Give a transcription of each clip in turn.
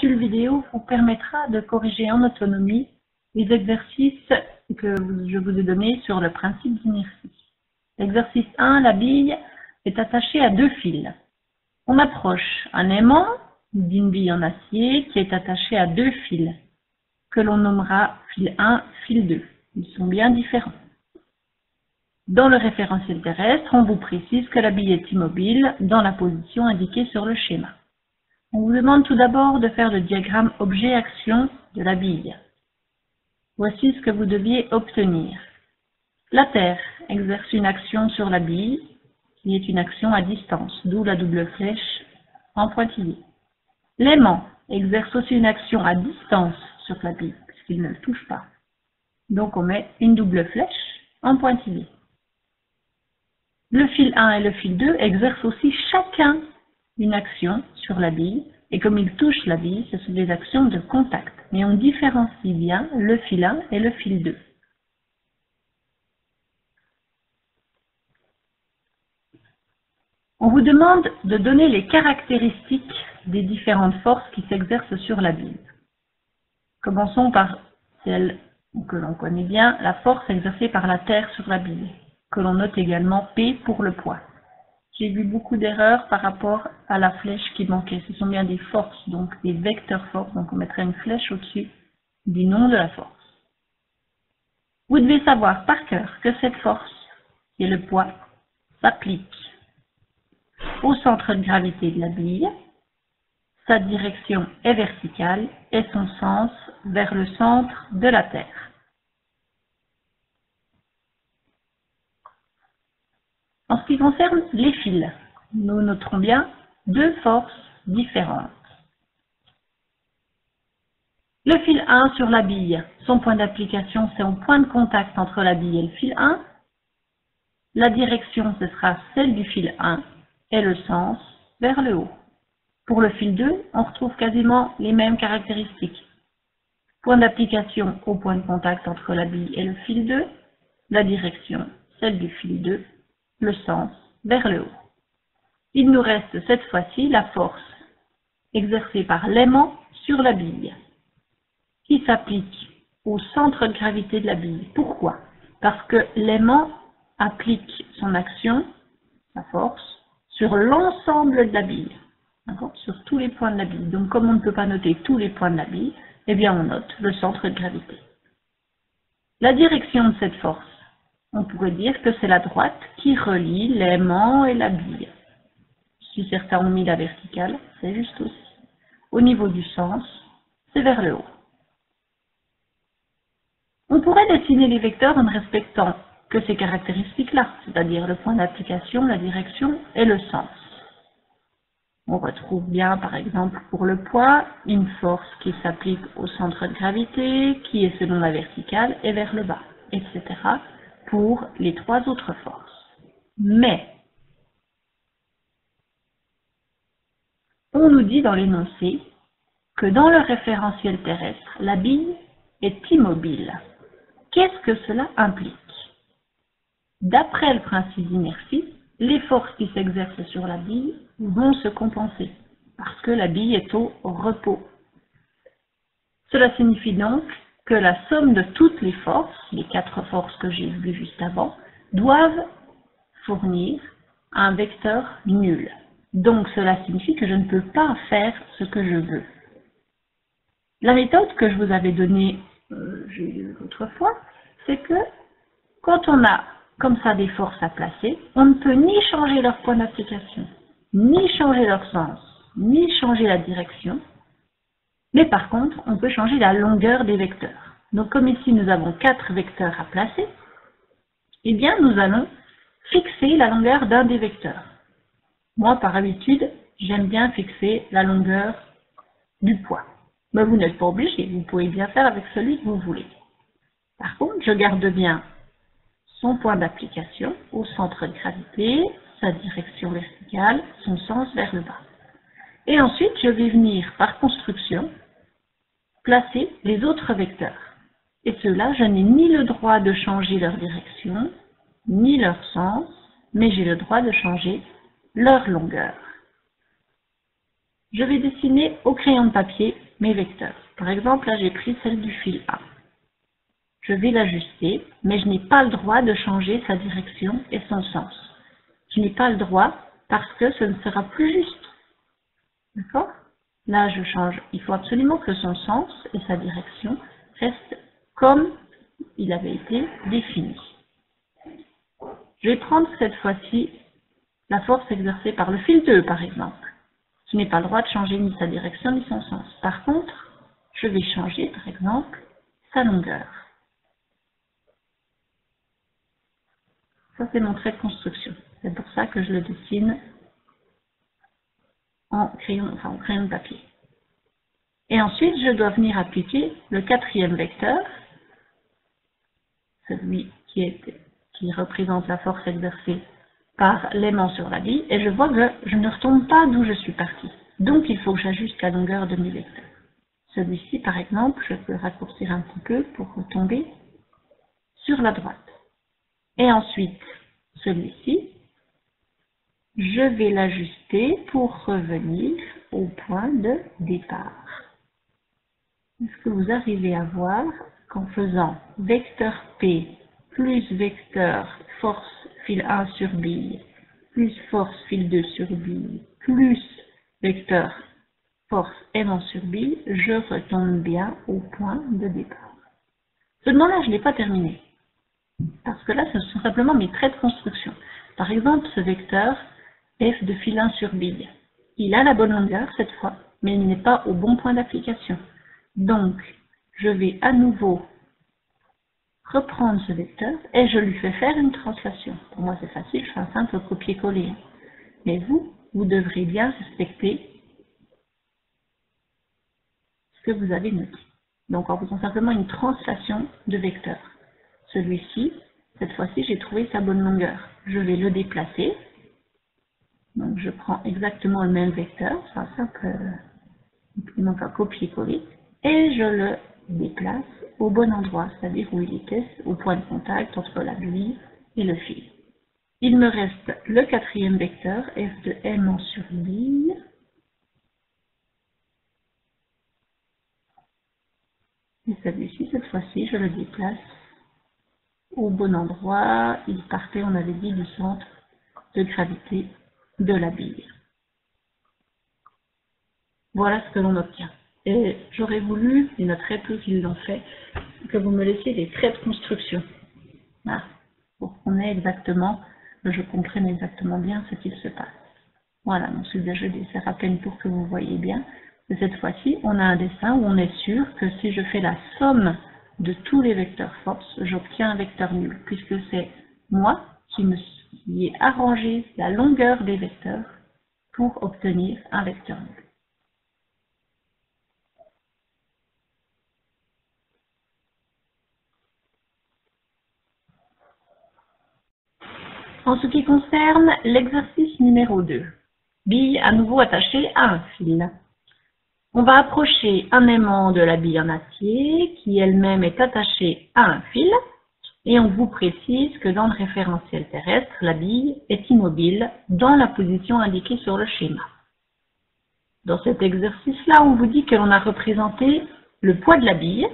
capsule vidéo vous permettra de corriger en autonomie les exercices que je vous ai donnés sur le principe d'inertie. L'exercice 1, la bille est attachée à 2 fils. On approche un aimant d'une bille en acier qui est attachée à 2 fils, que l'on nommera fil 1, fil 2. Ils sont bien différents. Dans le référentiel terrestre, on vous précise que la bille est immobile dans la position indiquée sur le schéma. On vous demande tout d'abord de faire le diagramme objet-action de la bille. Voici ce que vous deviez obtenir. La Terre exerce une action sur la bille, qui est une action à distance, d'où la double flèche en pointillé. L'aimant exerce aussi une action à distance sur la bille, puisqu'il ne le touche pas. Donc on met une double flèche en pointillé. Le fil 1 et le fil 2 exercent aussi chacun une action sur la bille, et comme ils touchent la bille, ce sont des actions de contact. Mais on différencie bien le fil 1 et le fil 2. On vous demande de donner les caractéristiques des différentes forces qui s'exercent sur la bille. Commençons par celle que l'on connaît bien, la force exercée par la Terre sur la bille, que l'on note également P pour le poids. J'ai vu beaucoup d'erreurs par rapport à la flèche qui manquait. Ce sont bien des forces, donc des vecteurs forces. Donc on mettrait une flèche au-dessus du nom de la force. Vous devez savoir par cœur que cette force, qui est le poids, s'applique au centre de gravité de la bille. Sa direction est verticale et son sens vers le centre de la Terre. En ce qui concerne les fils, nous noterons bien 2 forces différentes. Le fil 1 sur la bille, son point d'application, c'est au point de contact entre la bille et le fil 1. La direction, ce sera celle du fil 1 et le sens vers le haut. Pour le fil 2, on retrouve quasiment les mêmes caractéristiques. Point d'application au point de contact entre la bille et le fil 2. La direction, celle du fil 2. Le sens vers le haut. Il nous reste cette fois-ci la force exercée par l'aimant sur la bille, qui s'applique au centre de gravité de la bille. Pourquoi? Parce que l'aimant applique son action, sa force, sur l'ensemble de la bille, sur tous les points de la bille. Donc comme on ne peut pas noter tous les points de la bille, eh bien on note le centre de gravité. La direction de cette force, on pourrait dire que c'est la droite qui relie l'aimant et la bille. Si certains ont mis la verticale, c'est juste aussi. Au niveau du sens, c'est vers le haut. On pourrait dessiner les vecteurs en ne respectant que ces caractéristiques-là, c'est-à-dire le point d'application, la direction et le sens. On retrouve bien, par exemple, pour le poids, une force qui s'applique au centre de gravité, qui est selon la verticale et vers le bas, etc. pour les 3 autres forces. Mais, on nous dit dans l'énoncé que dans le référentiel terrestre, la bille est immobile. Qu'est-ce que cela implique? D'après le principe d'inertie, les forces qui s'exercent sur la bille vont se compenser, parce que la bille est au repos. Cela signifie donc que la somme de toutes les forces, les 4 forces que j'ai vues juste avant, doivent fournir un vecteur nul. Donc cela signifie que je ne peux pas faire ce que je veux. La méthode que je vous avais donnée l'autre fois, c'est que quand on a comme ça des forces à placer, on ne peut ni changer leur point d'application, ni changer leur sens, ni changer la direction. Mais par contre, on peut changer la longueur des vecteurs. Donc comme ici nous avons 4 vecteurs à placer, eh bien nous allons fixer la longueur d'un des vecteurs. Moi par habitude, j'aime bien fixer la longueur du poids. Mais vous n'êtes pas obligé, vous pouvez bien faire avec celui que vous voulez. Par contre, je garde bien son point d'application au centre de gravité, sa direction verticale, son sens vers le bas. Et ensuite, je vais venir par construction placer les autres vecteurs. Et ceux-là, je n'ai ni le droit de changer leur direction, ni leur sens, mais j'ai le droit de changer leur longueur. Je vais dessiner au crayon de papier mes vecteurs. Par exemple, là j'ai pris celle du fil A. Je vais l'ajuster, mais je n'ai pas le droit de changer sa direction et son sens. Je n'ai pas le droit parce que ce ne sera plus juste. D'accord? Là, je change. Il faut absolument que son sens et sa direction restent comme il avait été défini. Je vais prendre cette fois-ci la force exercée par le fil 2, par exemple. Je n'ai pas le droit de changer ni sa direction ni son sens. Par contre, je vais changer, par exemple, sa longueur. Ça, c'est mon trait de construction. C'est pour ça que je le dessine en crayon de papier. Et ensuite, je dois venir appliquer le quatrième vecteur, celui qui représente la force exercée par l'aimant sur la bille, et je vois que je ne retombe pas d'où je suis parti. Donc, il faut que j'ajuste la longueur de mes vecteurs. Celui-ci, par exemple, je peux raccourcir un petit peu pour retomber sur la droite. Et ensuite, celui-ci, je vais l'ajuster pour revenir au point de départ. Est-ce que vous arrivez à voir qu'en faisant vecteur P plus vecteur force fil 1 sur bille, plus force fil 2 sur bille, plus vecteur force aimant sur bille, je retombe bien au point de départ. Seulement là, je ne l'ai pas terminé. Parce que là, ce sont simplement mes traits de construction. Par exemple, ce vecteur f de fil 1 sur bille, il a la bonne longueur cette fois, mais il n'est pas au bon point d'application. Donc, je vais à nouveau reprendre ce vecteur et je lui fais faire une translation. Pour moi, c'est facile, je fais un simple copier-coller. Mais vous devrez bien respecter ce que vous avez noté. Donc, en faisant simplement une translation de vecteur. Celui-ci, cette fois-ci, j'ai trouvé sa bonne longueur. Je vais le déplacer. Donc, je prends exactement le même vecteur, c'est un simple copier-coller. Et je le déplace au bon endroit, c'est-à-dire où il était, au point de contact entre la bille et le fil. Il me reste le quatrième vecteur, f de aimant sur bille. Et celui-ci, cette fois-ci, je le déplace au bon endroit. Il partait, on avait dit, du centre de gravité de la bille. Voilà ce que l'on obtient. Et j'aurais voulu, il y en a très peu qui l'ont fait, que vous me laissiez des traits de construction. Voilà. Pour qu'on ait exactement, que je comprenne exactement bien ce qu'il se passe. Voilà, donc celui-là je dessine à peine pour que vous voyez bien. Et cette fois-ci, on a un dessin où on est sûr que si je fais la somme de tous les vecteurs force, j'obtiens un vecteur nul, puisque c'est moi qui ai arrangé la longueur des vecteurs pour obtenir un vecteur nul. En ce qui concerne l'exercice numéro 2, bille à nouveau attachée à un fil. On va approcher un aimant de la bille en acier qui elle-même est attachée à un fil et on vous précise que dans le référentiel terrestre, la bille est immobile dans la position indiquée sur le schéma. Dans cet exercice-là, on vous dit que l'on a représenté le poids de la bille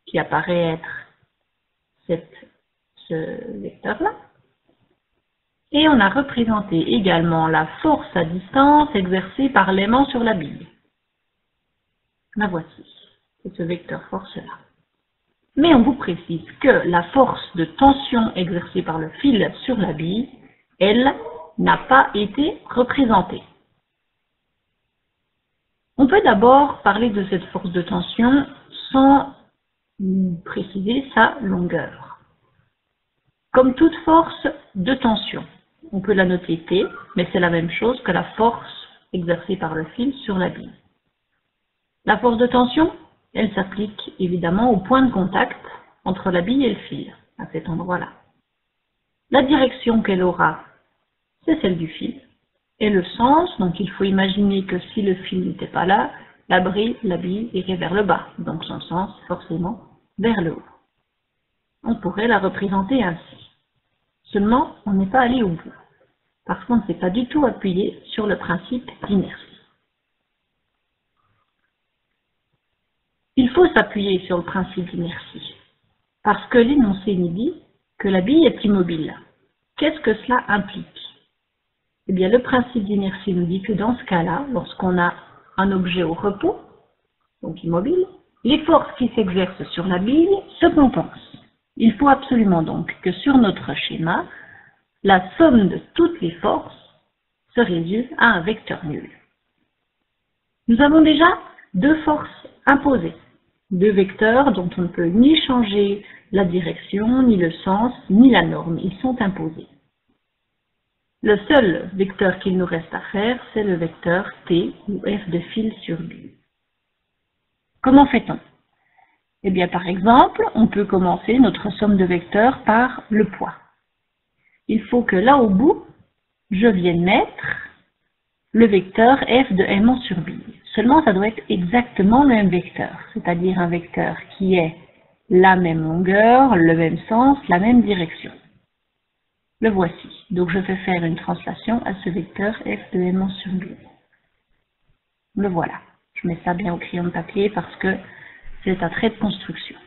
qui apparaît être ce vecteur-là. Et on a représenté également la force à distance exercée par l'aimant sur la bille. La voici, c'est ce vecteur force-là. Mais on vous précise que la force de tension exercée par le fil sur la bille, elle, n'a pas été représentée. On peut d'abord parler de cette force de tension sans préciser sa longueur. Comme toute force de tension, on peut la noter T, mais c'est la même chose que la force exercée par le fil sur la bille. La force de tension, elle s'applique évidemment au point de contact entre la bille et le fil, à cet endroit-là. La direction qu'elle aura, c'est celle du fil. Et le sens, donc il faut imaginer que si le fil n'était pas là, la bille irait vers le bas, donc son sens forcément vers le haut. On pourrait la représenter ainsi. Seulement, on n'est pas allé au bout, parce qu'on ne s'est pas du tout appuyé sur le principe d'inertie. Il faut s'appuyer sur le principe d'inertie, parce que l'énoncé nous dit que la bille est immobile. Qu'est-ce que cela implique? Eh bien, le principe d'inertie nous dit que dans ce cas-là, lorsqu'on a un objet au repos, donc immobile, les forces qui s'exercent sur la bille se compensent. Il faut absolument donc que sur notre schéma, la somme de toutes les forces se résume à un vecteur nul. Nous avons déjà deux forces imposées, deux vecteurs dont on ne peut ni changer la direction, ni le sens, ni la norme. Ils sont imposés. Le seul vecteur qu'il nous reste à faire, c'est le vecteur t ou f de fil sur bille. Comment fait-on? Eh bien, par exemple, on peut commencer notre somme de vecteurs par le poids. Il faut que là au bout, je vienne mettre le vecteur f de m sur bille. Seulement, ça doit être exactement le même vecteur, c'est-à-dire un vecteur qui est la même longueur, le même sens, la même direction. Le voici. Donc, je vais faire une translation à ce vecteur f de m sur bille. Le voilà. Je mets ça bien au crayon de papier parce que c'est un trait de construction.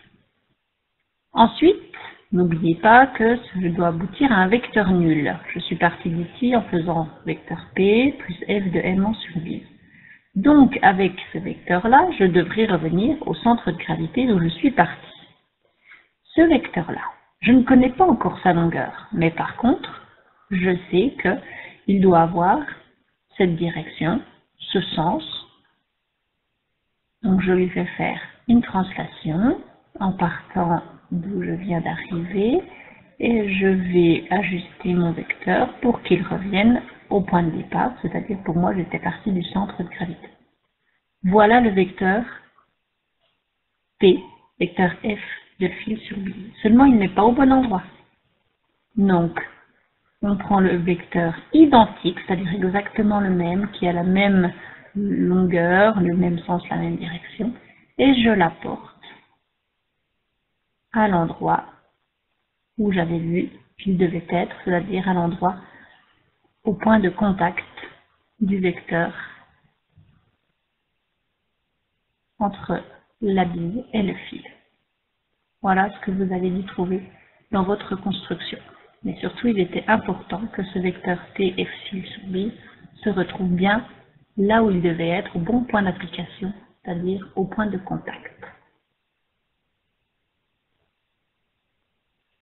Ensuite, n'oubliez pas que je dois aboutir à un vecteur nul. Je suis partie d'ici en faisant vecteur p plus f de m sur bille. Donc, avec ce vecteur-là, je devrais revenir au centre de gravité d'où je suis partie. Ce vecteur-là, je ne connais pas encore sa longueur, mais par contre, je sais qu'il doit avoir cette direction, ce sens. Donc, je lui fais faire une translation en partant d'où je viens d'arriver et je vais ajuster mon vecteur pour qu'il revienne au point de départ, c'est-à-dire pour moi j'étais partie du centre de gravité. Voilà le vecteur P, vecteur F de fil sur bille. Seulement il n'est pas au bon endroit. Donc on prend le vecteur identique, c'est-à-dire exactement le même, qui a la même longueur, le même sens, la même direction, et je l'apporte à l'endroit où j'avais vu qu'il devait être, c'est-à-dire à l'endroit au point de contact du vecteur entre la bille et le fil. Voilà ce que vous avez dû trouver dans votre construction. Mais surtout, il était important que ce vecteur T F fil sur bille se retrouve bien là où il devait être, au bon point d'application, c'est-à-dire au point de contact.